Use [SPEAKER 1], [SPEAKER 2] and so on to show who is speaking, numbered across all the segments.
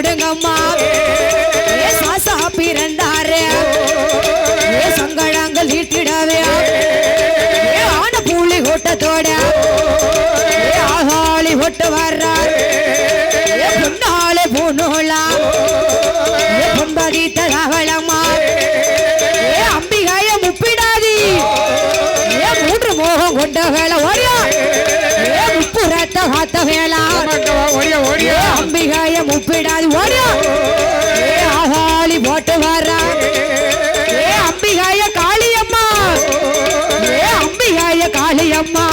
[SPEAKER 1] போடுங்கம்மா சாசா பிறந்தாரு சங்கடங்கள் ஈட்டிடவே ஆன புள்ளி கூட்டத்தோட ஆகாளி ஓட்டு வர்றார் பொன்னாளே பூநூலா பொன்பதி தகவலம்மா அம்பிகாய முப்பிடாதி மூன்று மோகம் கொண்ட வேலை ஓடியா முப்புறத்த காத்த வேளா அம்பிகாய முப்பிடாதி ஓடியா ஆகாளி போட்டு வர்றா அம்பிகாய காளியம்மா அம்பிகாய காளியம்மா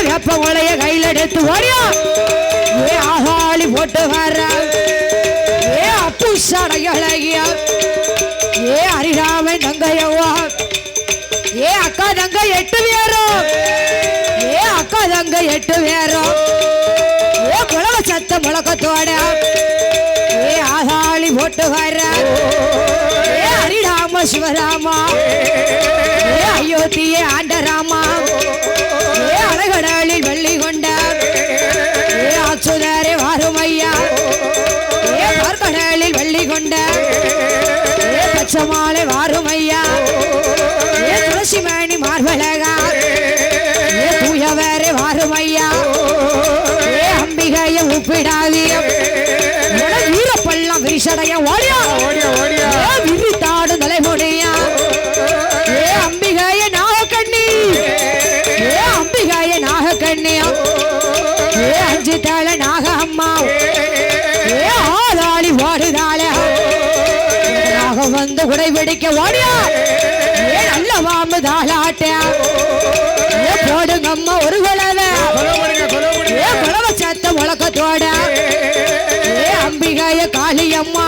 [SPEAKER 1] வெப்ப உலைய கையில் எடுத்து ஓடியா ஆகாளி போட்டு வர்றா அப்பு சடையழகியா ஹரிராமன் தங்கையவா அக்கா தங்க 8 பேரும் அக்கா தங்க 8 பேரும் குழவ சத்த முழக்கத்தோட ஆகாளி போட்டு வர ஹரிராம சிவராமா அயோத்தியே ஆண்டராமா அழகடலில் வெள்ளி கொண்ட அச்சுதரே வாருமையா பார்க்கடலில் வெள்ளி கொண்ட பச்சமாலை வாருமையா துளசி மணி மார்பழகா தூயவரே வாருமையா அம்பிகைய உப்பிடாதி வீரப்பள்ளம் விரிசடைய ஓடியா விரித்தாடு தலைமுடியா அம்பிகைய நாகக்கண்ணி அம்பிகைய நாகக்கண்ணியா அஞ்சு தலை நாக அம்மா ஆதாளி ஓடுதாள வந்து குடை பிடிக்க ஓடியா நல்ல வாம்பு தாளாட்ட போடுங்கம்மா ஒரு குழவை குழவை சத்த முழக்கத்தோட அம்பிகாய காளியம்மா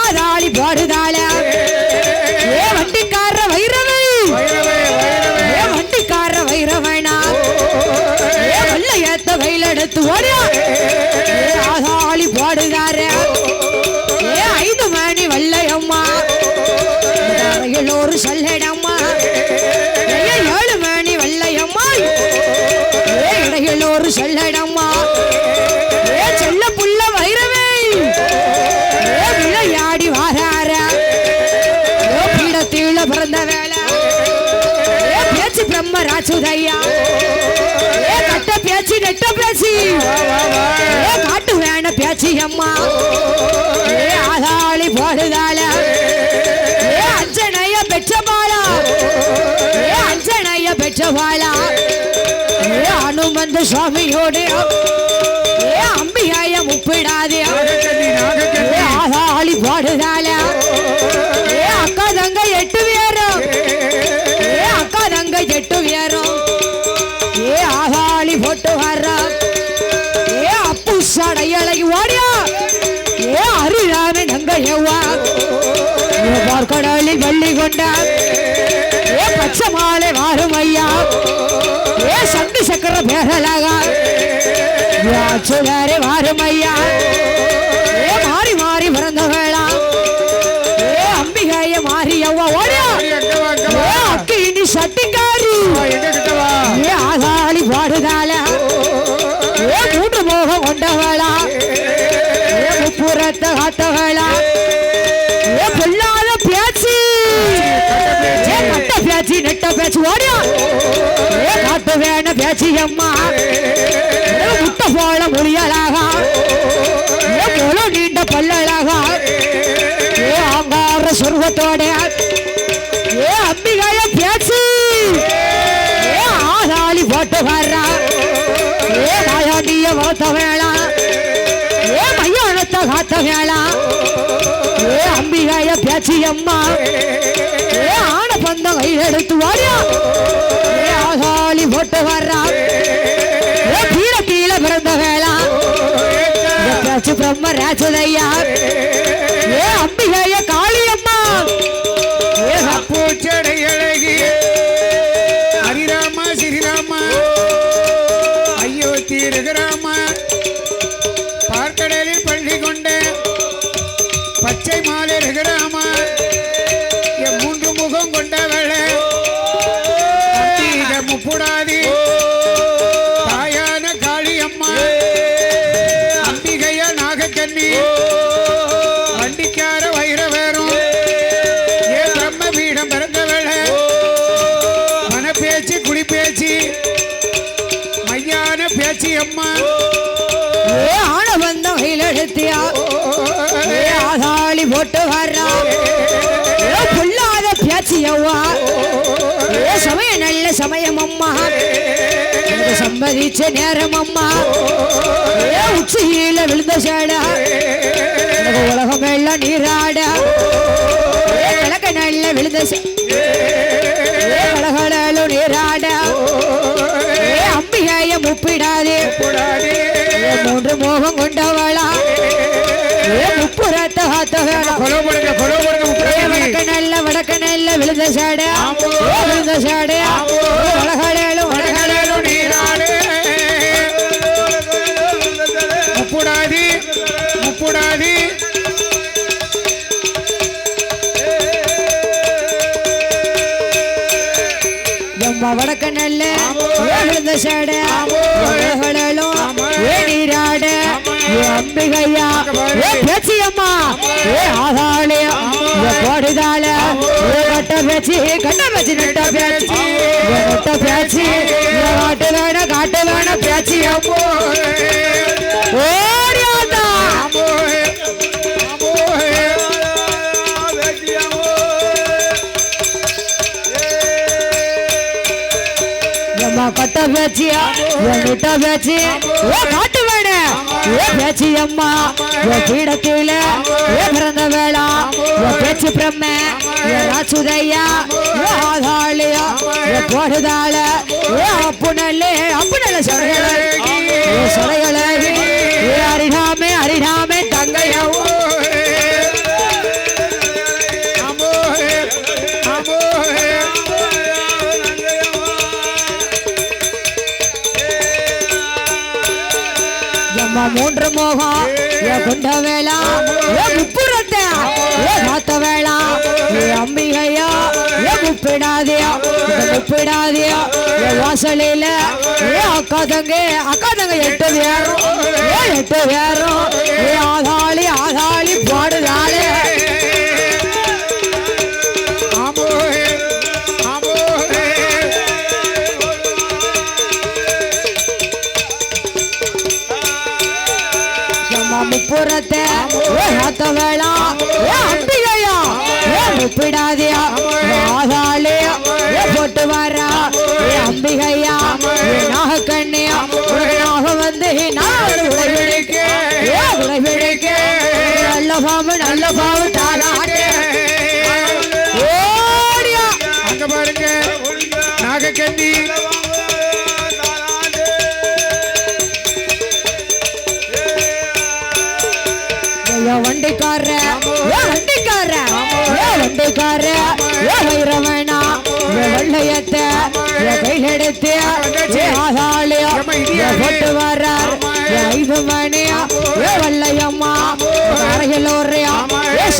[SPEAKER 1] ஆதாளி போடுதாள வண்டிக்கார வைரவை வண்டிக்கார வைரவனா வெள்ள ஏத்த கையில் எடுத்து ஓடியா ஆதாளி போடுதார 5 மணி வல்லையம்மா ஒரு சொல்லடம்மா 7 மணி வல்லையம்மா இடையில் ஒரு சொல்லடம்மா செல்ல புள்ள வைரவே விளையாடி வாரார பீடத்தீழ பிறந்த வேலை பேச்சு பிரம்ம ராசுதையா கட்ட பேச்சு நெட்ட பேச்சு காட்டு வேண பேச்சு அம்மா ஆதாளி போடுதாள அஞ்சனைய பெற்ற பாலா அஞ்சனைய பெற்ற பாலா அனுமந்த சுவாமியோடு அம்பிகாய முப்பிடாதே ஆதாளி போடுதாள அக்கா தங்க 8 பேரும் அக்கா தங்க 8 பேரும் ஆதாளி போட்டு வர்றா அப்பு சடையழகி ஓடியா ஹரிராம நங்கையவா பார்க்கடலில் வெள்ளி கொண்டா பச்சை மாலை வாருமையா சங்கு சக்கர பேரழகா சுடரே வாருமையா மாறி மாறி பிறந்தவளா அம்பிகாய மாரியவா ஓடியா அக்கினி சட்டிக்காரி ஆதாளி பாடுதாள மூன்று மோகம் கொண்டவளா முப்புறத்த காத்தவளா பொல்லாத பேச்சு கட்ட பேச்சு நெட்ட பேச்சு ஓடியா காட்டு வேண பேச்சு அம்மா முட்டை போல மொழியலாகா நீண்ட பல்லழகா ஆங்கார சொர்வத்தோட அம்பிகாய பேச்சு ஆதாளி போட்டு வர்றா தாயாண்டிய வளர்த்த வேளா மையானத்த காத்த வேளா அம்பிகாய பேச்சு அம்மா ஆன பந்த கையில் எடுத்து வாடியா ஆதாளி போட்டு வர்றா கீழே கீழே பிறந்த வேளா பேச்சு பிரம்ம ராசுதையா அம்பிகாய காளியம்மா
[SPEAKER 2] பூச்சடை அழகி ஹரிராமா ஸ்ரீராமா அயோத்தி ரகுராமா பார்க்கடலில் பள்ளி கொண்ட பச்சை மாலை ரகுராமா மூன்று முகம் கொண்டவள முப்புடாதி தாயான காளியம்மா அம்பிகைய பேச்சி அம்மா
[SPEAKER 1] ஏ ஆன வந்தம் கையில் எடுத்தியா ஏ ஆதாளி போட்டு வர்றா ஏ பொல்லாத பேச்சியவா ஏ சமயம் நல்ல சமயம் அம்மா எனக்கு சம்மதிச்ச நேரம் அம்மா ஏ உச்சியில விழுந்த சேடா எனக்கு உலகம் எல்லாம் நீராடா ஏ கிழக்க நல்ல விழுந்த கலகலும் நீராடா ஏ அம்பிகைய முப்பிடாதே ஏ மூன்று மோகம் கொண்டவளா ஏ முப்புறத்த காத்தவளா வடக்க நல்ல விழுந்த சாடா விழுந்த சாடா வடகடலும் வடகடலும்
[SPEAKER 2] நீராடு முப்புடாதி முப்புடாதி
[SPEAKER 1] வடக்க நல்ல விழுந்த சாடா வடகடலும் நீராட அம்பிகையா ஏ பேச்சியம்மா ஏ ஆதாளியா போடுதால கட்ட பேச்சு நட்ட பேச்சு நட்ட பேச்சு காட்டு வேண பேச்சு ஓடியாண்டா கட்ட பேச்சியா நட்ட பேச்சு காட்டு வேண ஏ பேச்சி அம்மா ஏ பீடத்தில ஏ பிறந்த வேளா ஏ பேச்சு பிரம்ம ஏ ராசுதையா ஏ ஆதாளியா ஏ போடுதாள ஏ அப்புனல்லே சடையழகி ஏ அரிடாமே தங்கையவோ மூன்று மோகம் ஏ கொண்ட வேளா ஏ முப்புறத்த ஏ காத்த வேளா ஏ அம்பிகையா ஏ முப்பிடாதியா ஏ வாசலில ஏ அக்கா தங்க 8 பேரும் ஏ ஆதாளி பாடுதாளே முப்புறத்தை ஏத்த வேளா ஏ அம்பிகையா ஏ முப்பிடாதியா ஆதாளியா ஏ போட்டு வரா ஏ அம்பிகையா ஏ நாகக்கண்ணியா உலகனாக வந்து உடைபிடிக்க நல்ல பாவு தாராட்டே ஓடியா
[SPEAKER 2] அங்க பாருங்க நாகக்கண்ணி
[SPEAKER 1] வண்டிக்கார வைரவனா வெள்ளையத்த கையில் எடுத்து ஆதாளியா போட்டு வர்றார் 5 மணியா வல்லையம்மா அருகில் ஒரையா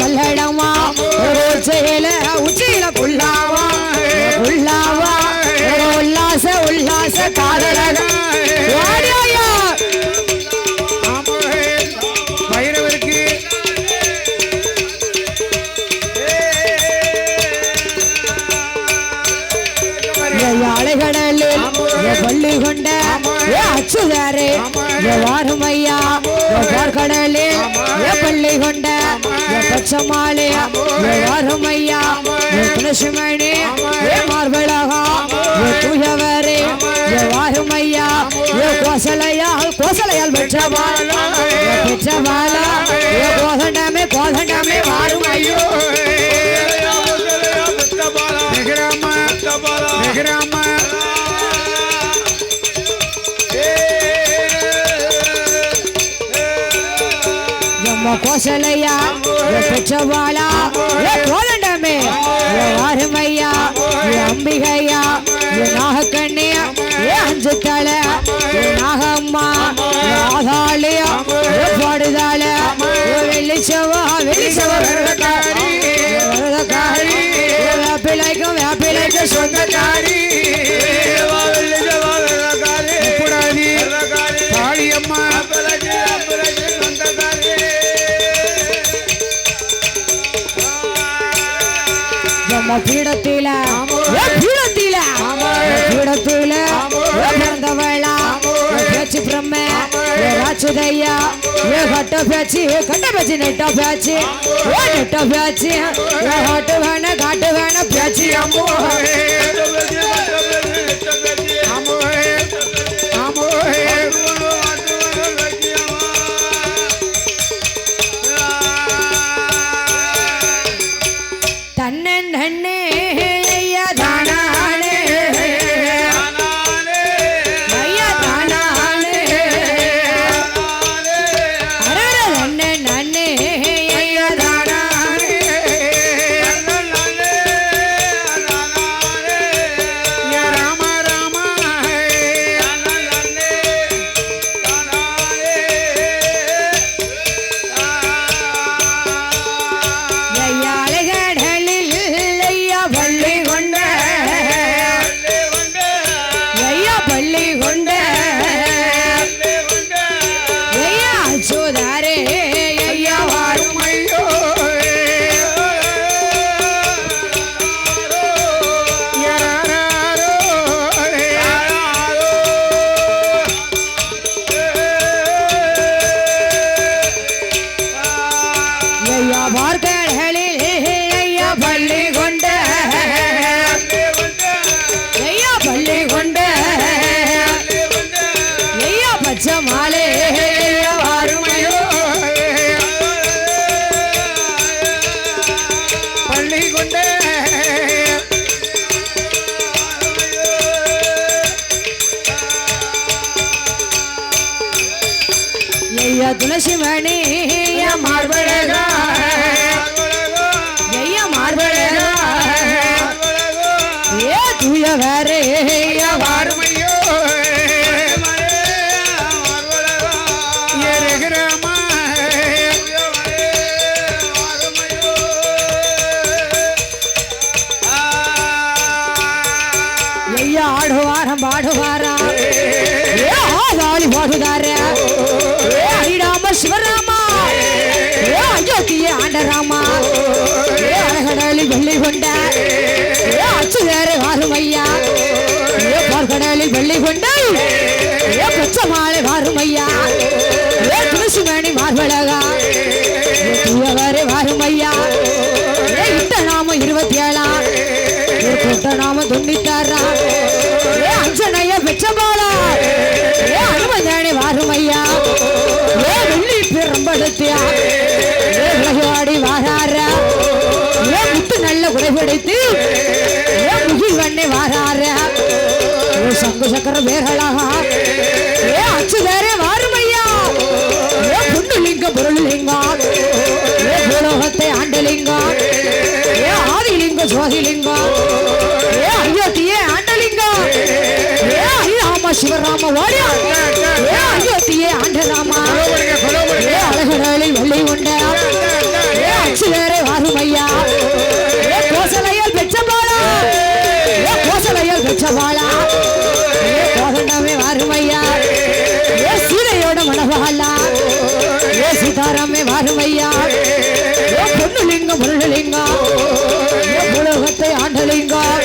[SPEAKER 1] சொல்லடமா உச்சியில புல்லாவா உல்லாச காதலக அலைகடலில் பள்ளி கொண்ட அச்சுதாரே வாருமையா பார்க்கடலே பள்ளி கொண்ட பச்சமாலே வாருமையா துளசிமணி மார்பழகா தூயவரே வாருமையா கோசலையால் பெற்றபாலா கோதண்டமே வாருமையோ கோசலையா பெற்றவாளா கோதண்டமே வாருமையா அம்பிகையா நாகக்கண்ணியா 5 தலை நாகம்மா ஆதாளியா பாடுதாள வெளிச்சவா வேப்பிலைக்கும் சொந்தக்காரி
[SPEAKER 2] காளியம்மா பீடத்தில பிறந்தவ
[SPEAKER 1] ராசுதையா ஏ கட்ட பேச்சு நெட்ட பேச்சு ஏ நெட்ட பேச்சு ஏ காட்டு வேண பேச்சு அம்மோ தன்னே நன்னே ஐயா தானானே ஐயா தானானே அரர நன்னே நன்னே ஐயா தானானே
[SPEAKER 2] ராம ராம
[SPEAKER 1] ஐயா அழகடலில் ஐயா பள்ளி கொண்ட ஐயா பள்ளி கொண்ட ஐயா அச்சோதாரே ஐயா வாரும்
[SPEAKER 2] ஐயோ யாராரோ
[SPEAKER 1] ஐயா பார்க்கடலில் ஐயா பள்ளி கொண்ட ஐயா பள்ளி கொண்ட ஐயா பச்சை மாலே ஐயா வாருமையோ
[SPEAKER 2] பள்ளி கொண்டே
[SPEAKER 1] ஐயா துளசி மணி ஐயா மார்பழகா ஐயா மார்பழகா ஏ தூய வேற ஐயா
[SPEAKER 2] வாருமையோ ரகுராமா
[SPEAKER 1] ஐயா ஆடுவாரம் பாடுவாரா ஏ ஆதாளி பாடுதார ஏ ஹரிராம சிவராமா ஏ அயோத்திய ஆண்டராமா ஏ அழகடலில் வெள்ளி கொண்ட ஏ அச்சுவேர வாருமையா ஏ பார்க்கடலில் வெள்ளி கொண்ட ஏ பச்சை மாலை வாருமையா ஏ துளசி மணி மார்பழகா ஏ தூயவரே வாருமையா ஏ இட்ட நாம 27 ஏ கொட்ட நாம 96 ஏ அஞ்சனைய வெச்சபாலா ஏ அனுமதானே வாருமையா ஏ வெள்ளி பெரும்படுத்தியா ஏ விலகுவாடி வாராரா ஏ முத்து நல்ல குடைபிடித்து ஏ முகில் வண்ணே வாராரா ஏ சங்கு சக்கர வேர்களாக ஏ அச்சு வேறே வாருமையா ஏ புண்ணுலிங்க பொருளிலிங்கம் ஏ பூலோகத்தை ஆண்டலிங்கம் ஏ ஆதிலிங்க ஜோதிலிங்கம் ஏ அயோத்தியே ஆண்டலிங்கம் ஏ ஹரிராம சிவராம வாடியா ஏ அயோத்தியே ஆண்டராமா ஏ அழகடலில் வெள்ளி உண்ட ஏ அச்சு வேறே வாருமையா ஏ கோசலையல் பெச்சபாலா ஏ கோசலையல் பெச்சபாலா ஏ கோதண்டமே வாருமையா ஏ சீதையோட மனவாளா ஏ சீதாராமே வாருமையா ஏ பொண்ணுலிங்கம் முருடலிங்கம் ஏ பூலோகத்தை ஆண்டலிங்கம்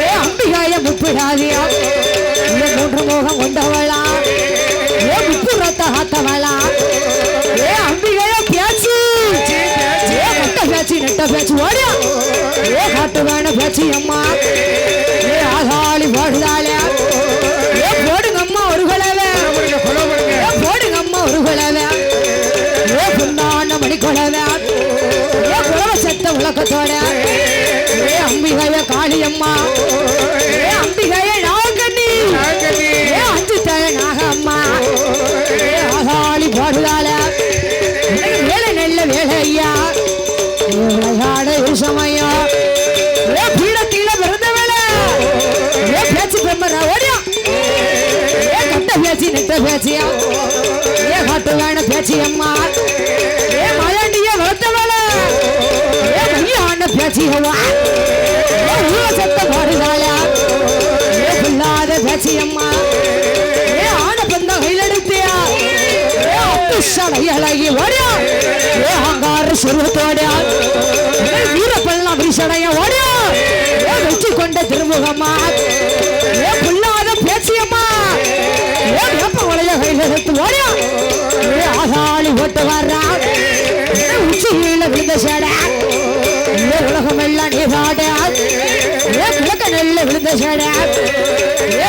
[SPEAKER 1] ஏ அம்பிகாய முப்பிடாதியா ஏ 3 முகம் கொண்டவளா ஏ முப்புறத்த ஆத்தவளா ஏ அம்பிகாய பேச்சு ஏ கட்ட பேச்சு நெட்ட பேச்சு ஓடியா ஏ காட்டு வேண பேச்சு அம்மா ஏ ஆகாளி போடுதாளே ஏ போடுங்க அம்மா ஒரு குலவே ஏ போடுங்க அம்மா ஒரு குலவே ஏ புண்ணான மணி குலவே ஏ குலவ சத்த உலகத்தோட ஏ அம்பிகாய காளியம்மா ஏ அம்பிகாய நாகக்கண்ணி ஏ அஞ்சு தலை நாகம்மா ஏ ஆகாளி போடுதாள வேலை நல்ல வேலை ஐயா ஏ விளையாட ஒரு சமயம் ஏ பீடத்தில பிறந்த வேலை ஏ பேச்சு பெம்மரா ஓடியா ஏ கட்ட பேச்சு நெட்ட பேச்சியா ஏ காட்டு வேண பேச்சு அம்மா ஏ மயாண்டிய வளர்த்த வேலை ஏ மையான பேச்சியவா ஏ ஊர சத்த பாடுதாளா ஏ பிள்ளாத பேச்சியம்மா ஏ ஆன பந்த கையிலெடுத்தியா ஏ அப்புஷடையழகி ஓடியா ஏ அங்காறு சுருவத்தோடியா ஏ வீரப்பெல்லாம் விரிசடைய ஓடியா ஏ வெற்றி கொண்ட திருமுகம்மா ஏ பிள்ளாத பேச்சியம்மா ஏ வேப்ப உலைய கையிலெடுத்து ஓடியா போட்டு வர்றா உச்சியில விழுந்த சேட உலகம் எல்லாம் நீ பாட கிழக்க நெல்ல விழுந்த சேட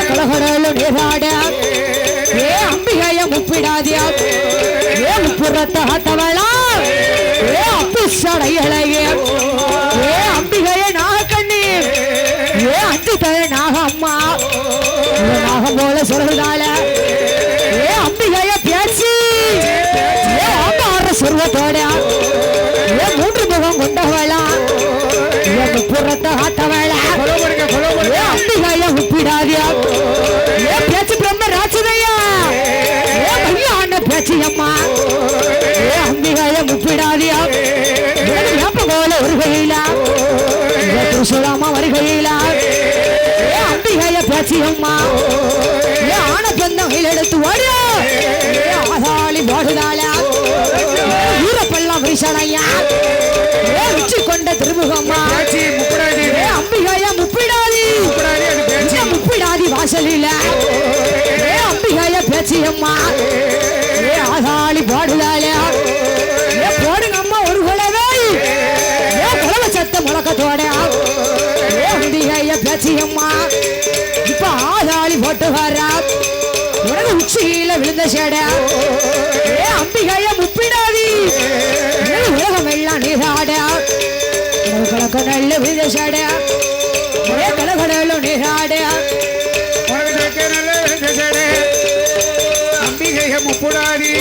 [SPEAKER 1] கலகடல நீ பாட அம்பிகைய முப்பிடாதியா முப்புறத்த ஆட்டவளா அப்பு சடையலையே அம்பிகைய நாகக்கண்ணி அஞ்சு தய நாக அம்மா நாகம் போல சொல்றதால அம்பிகைய பேச்சு சொர்வத்தோட மூன்று முகம் கொண்டவளா முப்புறத்த ஆட்டவளா அம்பிகைய முப்பிடாதியா பேச்சு பிரம்ம ராட்சதையா மையான பேச்சு அம்மா அம்பிகைய முப்பிடாதியா ஏப்ப போல வருகையில சொல்லாம வருகையில அம்பிகைய பேச்சு அம்மா ஆன பந்தம் எடுத்து ஓடு ஆதாளி போடுதால ஊரப்பெல்லாம் விரிசனையா உச்சி கொண்ட திருமுகம்மா அம்பிகைய முப்பிடாதி முப்பிடாதி வாசலில அம்பிகைய பேச்சு அம்மா ஆதாளி போடுதால போடுங்க அம்மா ஒரு குலவை குலவை சத்த முழக்கத்தோட அம்பிகைய பேச்சு அம்மா இப்ப ஆதாளி போட்டு வர்றா உனக்கு உச்சியில விழுந்த சேட அம்பிகைய முப்பிடாதி உலகம் எல்லாம் நீராட கலக்க நல்ல விழுந்த சேட கலகடலும் நீராட
[SPEAKER 2] அம்பிகைய முப்புடாதி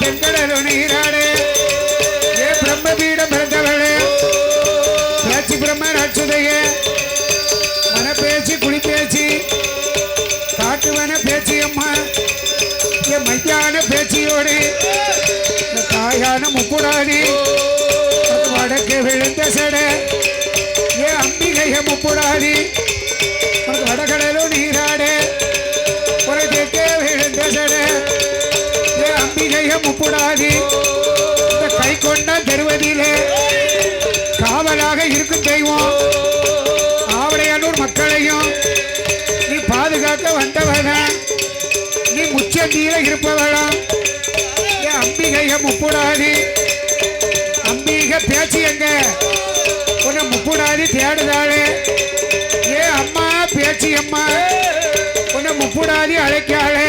[SPEAKER 2] தென்கடலும் நீராடு பிரம்ம பீடம் பிறந்தவளே பேச்சு பிரம்ம ராட்சதையே மன பேச்சு குளி பேச்சு காட்டுவன பேச்சு அம்மா என் மையான பேச்சியோடு தாயான முப்புடாதி வடக்கு விழுந்த சட ஏன் அம்பிகைய முப்புடாதி உனக்கு வடகடலும் நீராடு ஒரு தெற்கே விழுந்த சட ஏன் அம்பிகைய முப்புடாதி இந்த கை கொண்ட தருவதிலே காவலாக இருக்கும் தெய்வம் ஆவடையானூர் மக்களையும் நீ பாதுகாக்க வந்தவனா நீ முச்சந்தியில இருப்பவளா என் அம்பிகைய முப்புடாதி அம்பிகை பேச்சு எங்க உன்னை முப்புடாதி தேடுதாளே ஏ அம்மா பேச்சு அம்மா உன்னை முப்புடாதி அழைக்காளே